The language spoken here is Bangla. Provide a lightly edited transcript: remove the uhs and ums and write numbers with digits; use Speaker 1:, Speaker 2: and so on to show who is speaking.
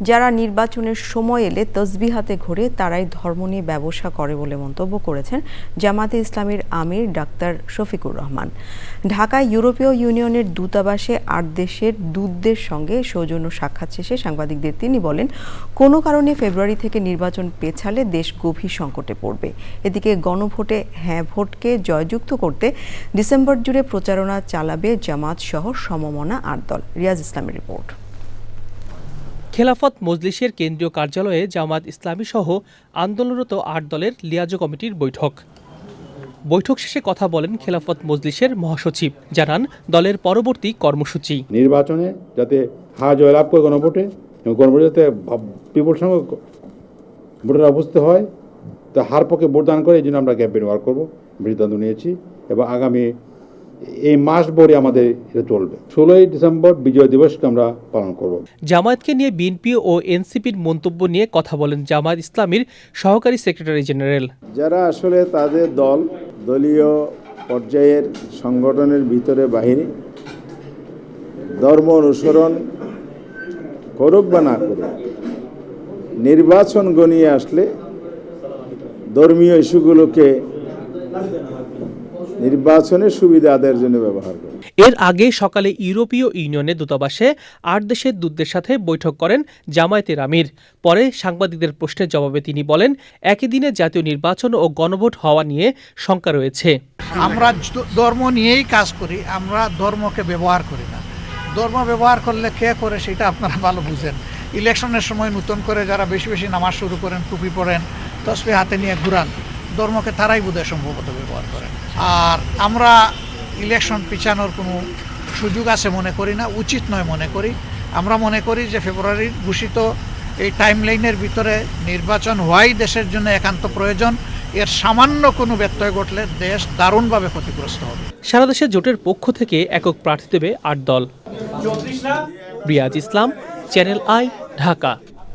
Speaker 1: যারা নির্বাচনের সময় এলে তসবিহ হাতে ঘোরে তারাই ধর্ম নিয়ে ব্যবসা করে বলে মন্তব্য করেছেন জামাতে ইসলামীর আমির ডাক্তার শফিকুর রহমান। ঢাকায় ইউরোপীয় ইউনিয়নের দূতাবাসে ৮ দেশের দূতদের সঙ্গে সৌজন্য সাক্ষাৎ শেষে সাংবাদিকদের তিনি বলেন, কোনো কারণে ফেব্রুয়ারি থেকে নির্বাচন পেছালে দেশ গভীর সংকটে পড়বে। এদিকে গণভোটে হ্যাঁ ভোটকে জয়যুক্ত করতে ডিসেম্বর জুড়ে প্রচারণা চালাবে জামাত সহ সমমনা ৮ দল। রিয়াজ ইসলামের রিপোর্ট।
Speaker 2: খেলাফত মজলিসের কেন্দ্রীয় কার্যালয়ে জামাত ইসলামী সহ আন্দোলনরত ৮ দলের লিয়াজো কমিটির বৈঠক শেষে কথা বলেন খেলাফত মজলিসের মহাসচিব, জানান দলের পরবর্তী কর্মসূচি।
Speaker 3: নির্বাচনে যাতে জয়লাভ করে গণভোটে এবং গণভোটে যাতে বিপুল সংখ্যক ভোটাররা উপস্থিত হয়, তা হার পক্ষে ভোটদান করে এই জন্য আমরা ক্যাম্পেইন ওয়ার্ক করবো, সিদ্ধান্ত নিয়েছি এবং আগামী এই মাস ভরে আমাদের এটা চলবে। 16ই ডিসেম্বর বিজয় দিবসকে আমরা পালন করব।
Speaker 2: জামায়াতকে নিয়ে বিএনপি ও এনসিপির মন্তব্য নিয়ে কথা বলেন জামায়াত ইসলামীর সহকারী সেক্রেটারি জেনারেল।
Speaker 4: যারা আসলে তাদের দলীয় পর্যায়ের সংগঠনের ভিতরে বাহিনী ধর্ম অনুসরণ করুক বা না করুক, নির্বাচন গনিয়ে আসলে ধর্মীয় ইস্যুগুলোকে নির্বাচনের সুবিধা আদায়ের জন্য ব্যবহার করে।
Speaker 2: এর আগে সকালে ইউরোপীয় ইউনিয়নের দূতাবাসে ৮ দেশের দূতদের সাথে বৈঠক করেন জামায়াতের আমির। পরে সাংবাদিকদের প্রশ্নের জবাবে তিনি বলেন, একই দিনে জাতীয় নির্বাচন ও গণভোট হওয়া নিয়ে শঙ্কা রয়েছে।
Speaker 5: আমরা ধর্ম নিয়েই কাজ করি, আমরা ধর্মকে ব্যবহার করি না। ধর্ম ব্যবহার করলে কে করে সেটা আপনারা ভালো বুঝেন। ইলেকশনের সময় নতুন করে যারা বেশি বেশি নামাজ শুরু করেন, টুপি পরেন, তসবিহ হাতে নিয়ে ঘুরান, ধর্মকে তারাই বোধহয় সম্ভবত ব্যবহার করেন। আর আমরা ইলেকশন পিছানোর কোনো সুযোগ আছে মনে করি না, উচিত নয় মনে করি। আমরা মনে করি যে ফেব্রুয়ারির ঘোষিত এই টাইমলাইনের ভিতরে নির্বাচন হওয়াই দেশের জন্য একান্ত প্রয়োজন। এর সামান্য কোনো ব্যত্যয় ঘটলে দেশ দারুণভাবে ক্ষতিগ্রস্ত হবে।
Speaker 2: সারা দেশে জোটের পক্ষ থেকে একক প্রার্থী দেবে ৮ দল। রিয়াজ ইসলাম, চ্যানেল আই, ঢাকা।